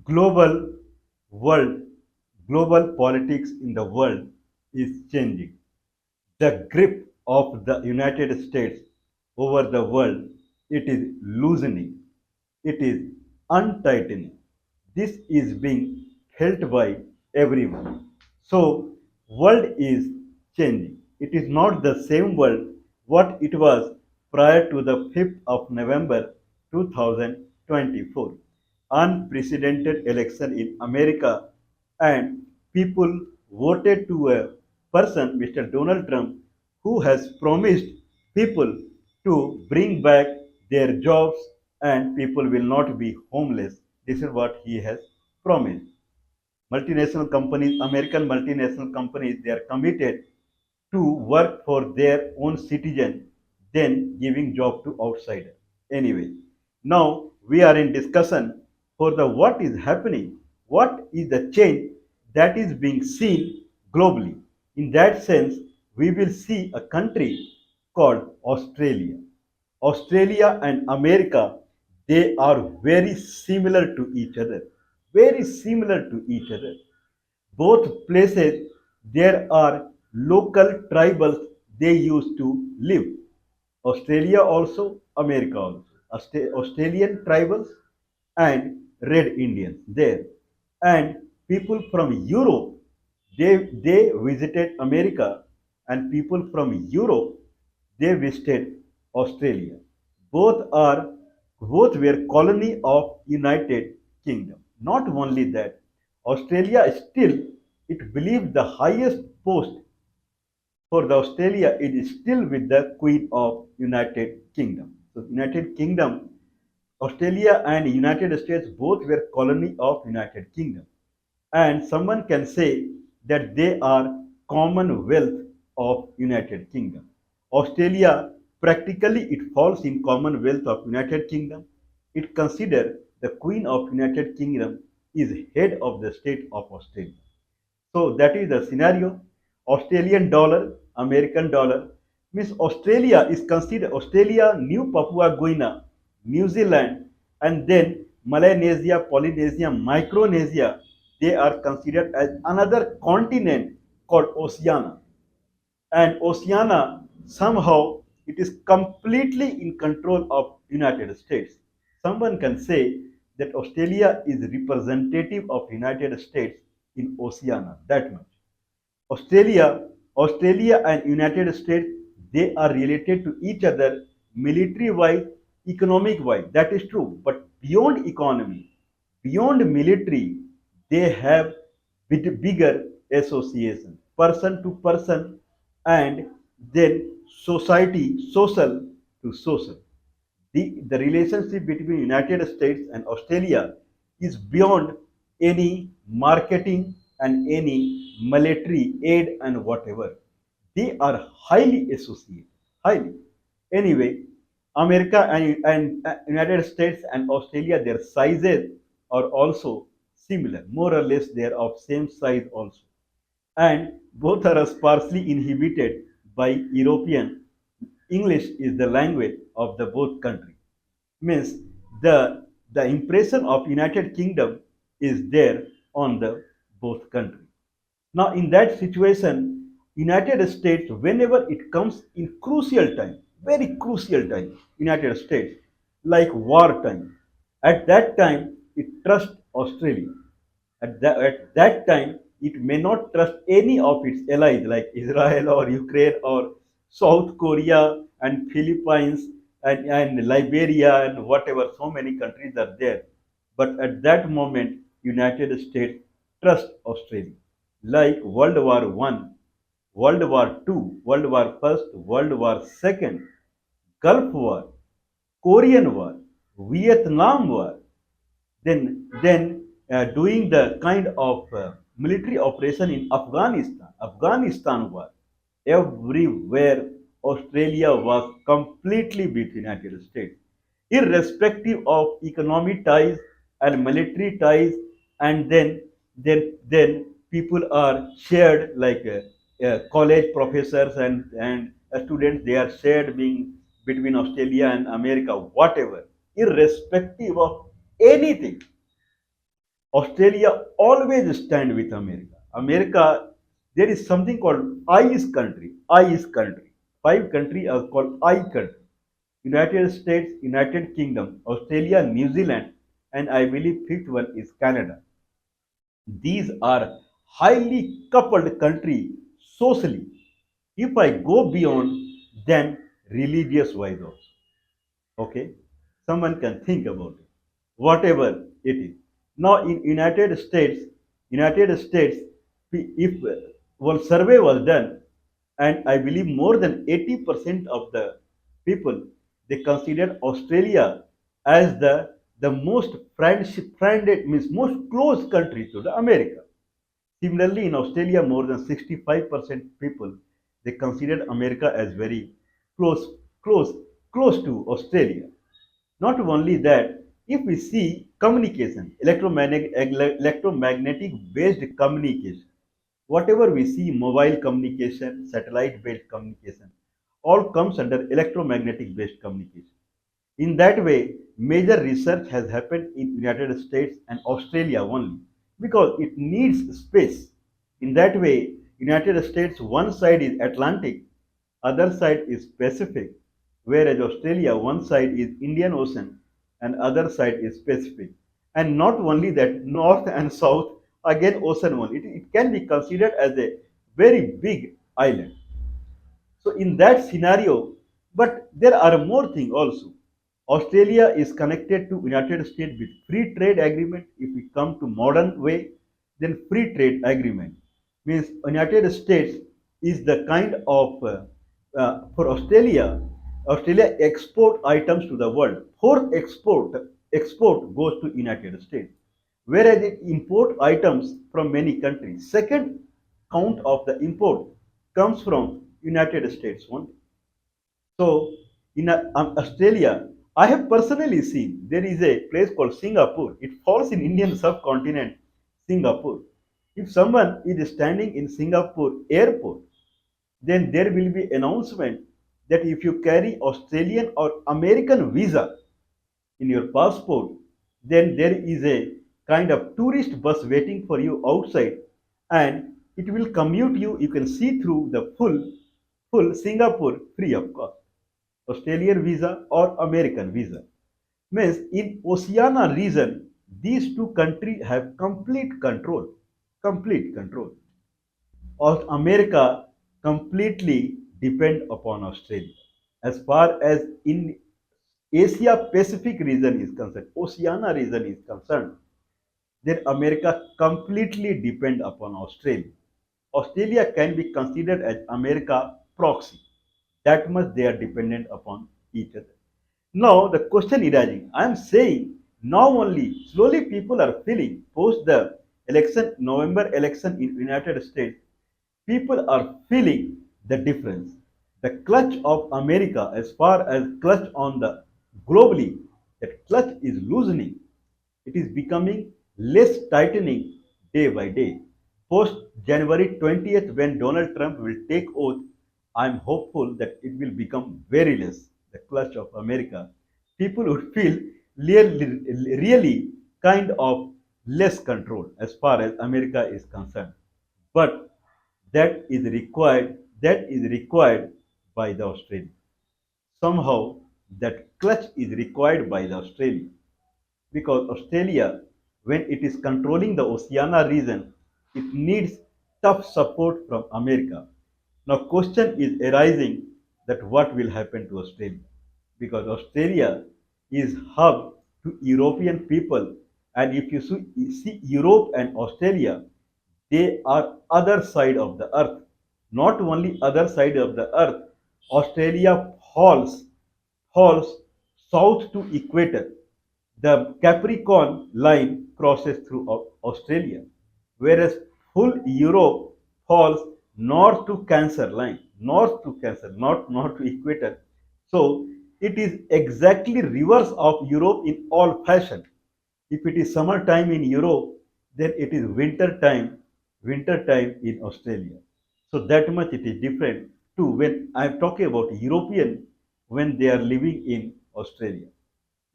global world, global politics in the world is changing. The grip of the United States over the world, it is loosening, it is untightening. This is being felt by everyone. So, world is changing. It is not the same world what it was prior to the 5th of November 2024. Unprecedented election in America, and people voted to a person, Mr. Donald Trump, who has promised people to bring back their jobs and people will not be homeless. This is what he has promised. Multinational companies, American multinational companies, they are committed to work for their own citizen than giving job to outsider. Anyway, now we are in discussion for the what is happening, what is the change that is being seen globally. In that sense, we will see a country called Australia. Australia and America, they are very similar to each other. Very similar to each other. Both places there are local tribals they used to live. Australia also, America also. Australian tribals and Red Indians there. And people from Europe, they visited America, and people from Europe, they visited Australia. Both are both were colony of United Kingdom. Not only that, Australia still it believes the highest post for the Australia it is still with the Queen of United Kingdom. So United Kingdom, Australia and United States both were colony of United Kingdom. And someone can say that they are Commonwealth of United Kingdom. Australia practically it falls in Commonwealth of United Kingdom. It considered the Queen of United Kingdom is head of the state of Australia. So that is the scenario. Australian dollar, American dollar means Australia is considered Australia, New Papua Guinea, New Zealand, and then Melanesia, Polynesia, Micronesia. They are considered as another continent called Oceania. And Oceania somehow it is completely in control of United States. Someone can say that Australia is representative of United States in Oceania, that much. Australia and United States, they are related to each other military wise, economic wise. That is true. But beyond economy, beyond military, they have bigger association, person to person, and then society, social to social. The relationship between United States and Australia is beyond any marketing and any military aid and whatever. They are highly associated, highly. Anyway, America and United States and Australia, their sizes are also similar, more or less they are of same size also. And both are sparsely inhabited by European. English is the language of the both countries. Means the impression of United Kingdom is there on the both countries. Now in that situation, United States, whenever it comes in crucial time, very crucial time, United States, like war time, at that time it trusts Australia. At that time, it may not trust any of its allies like Israel or Ukraine or South Korea and Philippines and Liberia and whatever, so many countries are there. But at that moment, United States trust Australia. Like World War One, World War Two, World War First, World War Second, Gulf War, Korean War, Vietnam War, then doing the kind of military operation in Afghanistan war, everywhere Australia was completely with United States, irrespective of economic ties and military ties, and then people are shared like college professors and students. They are shared being between Australia and America, whatever, irrespective of anything. Australia always stand with America. America, there is something called ICE country. ICE country. Five countries are called I country. United States, United Kingdom, Australia, New Zealand, and I believe fifth one is Canada. These are highly coupled country socially. If I go beyond, then religious wise also. Okay, someone can think about it, whatever it is. Now in United States, if one survey was done, and I believe more than 80% of the people, they considered Australia as the most friended, means most close country to the America. Similarly, in Australia, more than 65% people, they considered America as very close, close, close to Australia. Not only that, if we see communication, electromagnetic based communication, whatever we see, mobile communication, satellite based communication, all comes under electromagnetic based communication. In that way, major research has happened in United States and Australia only because it needs space. In that way, United States one side is Atlantic, other side is Pacific, whereas Australia one side is Indian Ocean and other side is Pacific. And not only that, north and south again ocean one. It can be considered as a very big island. So in that scenario, but there are more things also. Australia is connected to United States with free trade agreement. If we come to modern way, then free trade agreement means United States is the kind of for Australia. Australia export items to the world. Fourth export goes to United States, whereas it import items from many countries. Second count of the import comes from United States only. So in Australia, I have personally seen there is a place called Singapore. It falls in Indian subcontinent, Singapore. If someone is standing in Singapore airport, then there will be announcement that if you carry Australian or American visa in your passport, then there is a kind of tourist bus waiting for you outside, and it will commute you. You can see through the full Singapore free of cost. Australian visa or American visa. Means in Oceania region, these two countries have complete control. Complete control. Of America completely depend upon Australia. As far as in Asia Pacific region is concerned, Oceania region is concerned, then America completely depend upon Australia. Australia can be considered as America proxy. That much they are dependent upon each other. Now the question arising, I am saying now only slowly people are feeling post the election, November election in United States, people are feeling the difference. The clutch of America as far as clutch on the globally, that clutch is loosening. It is becoming less tightening day by day. Post January 20th, when Donald Trump will take oath, I am hopeful that it will become very less, the clutch of America. People would feel really kind of less control as far as America is concerned. But that is required by the Australian. Somehow that clutch is required by the Australian because Australia, when it is controlling the Oceania region, it needs tough support from America. Now, question is arising that what will happen to Australia because Australia is hub to European people, and if you see Europe and Australia, they are other side of the earth. Not only other side of the earth, Australia falls south to equator. The Capricorn line crosses through Australia, whereas full Europe falls north to Cancer line, north to Cancer, not to equator. So it is exactly reverse of Europe in all fashion. If it is summertime in Europe, then it is winter time in Australia. So that much it is different too when I am talking about European when they are living in Australia.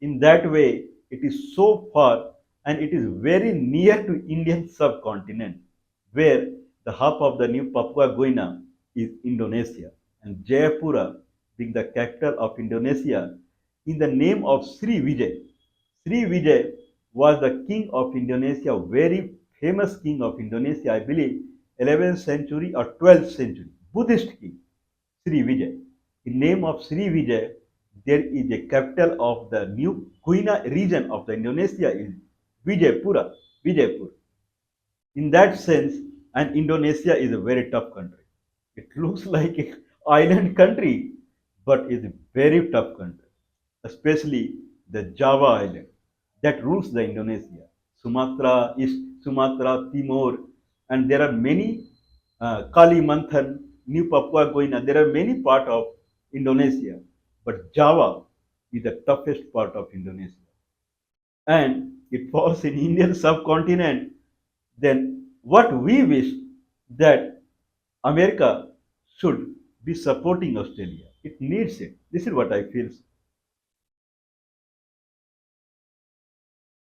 In that way, it is so far and it is very near to Indian subcontinent, where the hub of the new Papua Guinea is Indonesia, and Jayapura being the capital of Indonesia in the name of Sri Vijay. Sri Vijay was the king of Indonesia, very famous king of Indonesia, I believe 11th century or 12th century, Buddhist king, Sri Vijay. In name of Sri Vijay, there is a capital of the new Guinea region of the Indonesia is Vijaypura, Vijaypur. In that sense, and Indonesia is a very tough country. It looks like an island country, but is a very tough country, especially the Java Island that rules the Indonesia, Sumatra, East Sumatra, Timor, and there are many Kalimantan, New Papua Guinea. There are many part of Indonesia, but Java is the toughest part of Indonesia, and it falls in Indian subcontinent. Then what we wish that America should be supporting Australia. It needs it. This is what I feel.